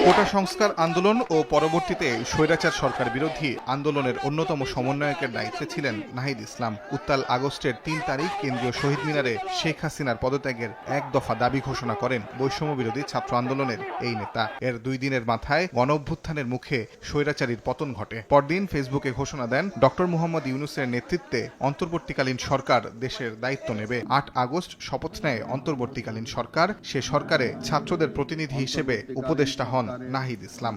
কোটা সংস্কার আন্দোলন ও পরবর্তীতে স্বৈরাচার সরকার বিরোধী আন্দোলনের অন্যতম সমন্বয়কের দায়িত্বে ছিলেন নাহিদ ইসলাম। উত্তাল আগস্টের ৩ তারিখ কেন্দ্রীয় শহীদ মিনারে শেখ হাসিনার পদত্যাগের এক দফা দাবি ঘোষণা করেন বৈষম্য বিরোধী ছাত্র আন্দোলনের এই নেতা। এর ২ দিনের মাথায় গণঅভ্যুত্থানের মুখে স্বৈরাচারীর পতন ঘটে। পরদিন ফেসবুকে ঘোষণা দেন ডক্টর মুহাম্মদ ইউনূসের নেতৃত্বে অন্তর্বর্তীকালীন সরকার দেশের দায়িত্ব নেবে। ৮ আগস্ট শপথ নেয় অন্তর্বর্তীকালীন সরকার। সে সরকারে ছাত্রদের প্রতিনিধি হিসেবে উপদেষ্টা হন নাহিদ ইসলাম।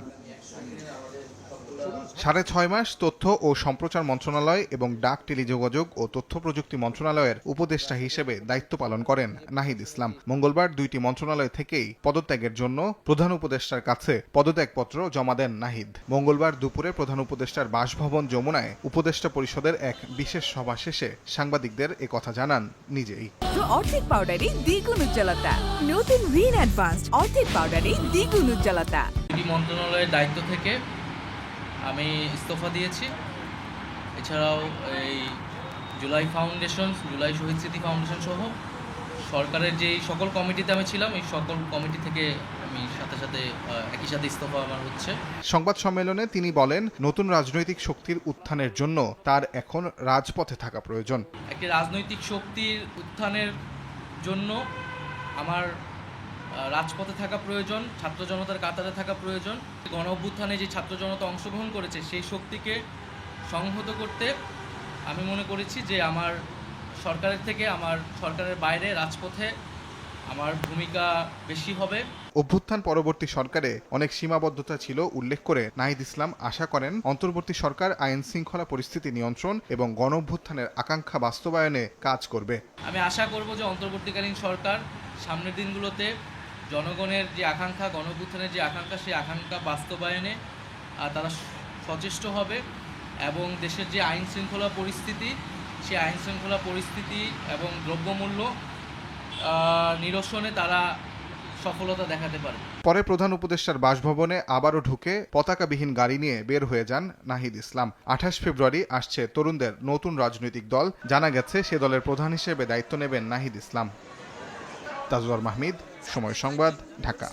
৬.৫ মাস তথ্য ও সম্প্রচার মন্ত্রণালয় এবং ডাক, টেলিযোগাযোগ ও তথ্য প্রযুক্তি মন্ত্রণালয়ের উপদেষ্টা হিসেবে দায়িত্ব পালন করেন নাহিদ ইসলাম। মঙ্গলবার ২টি মন্ত্রণালয় থেকেই পদত্যাগের জন্য প্রধান উপদেষ্টার কাছে পদত্যাগপত্র জমা দেন নাহিদ। মঙ্গলবার দুপুরে প্রধান উপদেষ্টার বাসভবন যমুনায় উপদেষ্টা পরিষদের এক বিশেষ সভা শেষে সাংবাদিকদের একথা জানান নিজেই। অর্ধেক পাউডারে দ্বিগুণ উজ্জ্বলতা, নতুন রিন অ্যাডভান্সড অর্ধেক পাউডারে দ্বিগুণ উজ্জ্বলতা। মন্ত্রণালয়ের দায়িত্ব থেকে আমি ইস্তফা দিয়েছি। এছাড়াও এই জুলাই শহীদ স্মৃতি ফাউন্ডেশন সহ সরকারের যেই সকল কমিটিতে আমি ছিলাম, এই সকল কমিটি থেকে আমি সাথে একই সাথে ইস্তফা আমার হচ্ছে। সংবাদ সম্মেলনে তিনি বলেন, নতুন রাজনৈতিক শক্তির উত্থানের জন্য তার এখন রাজপথে থাকা প্রয়োজন। একটি রাজনৈতিক শক্তির উত্থানের জন্য আমার রাজপথে থাকা প্রয়োজন, ছাত্র জনতার কাতারে থাকা প্রয়োজন। গণ অভ্যুত্থানে যে ছাত্র জনতা অংশগ্রহণ করেছে সেই শক্তিকে সংহত করতে আমি মনে করেছি যে আমার সরকারের থেকে আমার সরকারের বাইরে রাজপথে আমার ভূমিকা বেশি হবে। অভ্যুত্থান পরবর্তী সরকারে অনেক সীমাবদ্ধতা ছিল উল্লেখ করে নাহিদ ইসলাম আশা করেন অন্তর্বর্তী সরকার আইন শৃঙ্খলা পরিস্থিতি নিয়ন্ত্রণ এবং গণ অভ্যুত্থানের আকাঙ্ক্ষা বাস্তবায়নে কাজ করবে। আমি আশা করব যে অন্তর্বর্তীকালীন সরকার সামনের দিনগুলোতে জনগণের যে আকাঙ্ক্ষা, গণ অভ্যুত্থানের যে আকাঙ্ক্ষা, সেই আকাঙ্ক্ষা বাস্তবায়নে তারা সচেষ্ট হবে এবং দেশের যে আইন শৃঙ্খলা পরিস্থিতি, সেই আইন শৃঙ্খলা পরিস্থিতি এবং দ্রব্যমূল্য নিরসনে তারা সফলতা দেখাতে পারে। পরে প্রধান উপদেষ্টার বাসভবনে আবারও ঢুকে পতাকাবিহীন গাড়ি নিয়ে বের হয়ে যান নাহিদ ইসলাম। ২৮ ফেব্রুয়ারি আসছে তরুণদের নতুন রাজনৈতিক দল। জানা গেছে সে দলের প্রধান হিসেবে দায়িত্ব নেবেন নাহিদ ইসলাম। তাজওয়ার মাহমিদ, সময় সংবাদ, ঢাকা।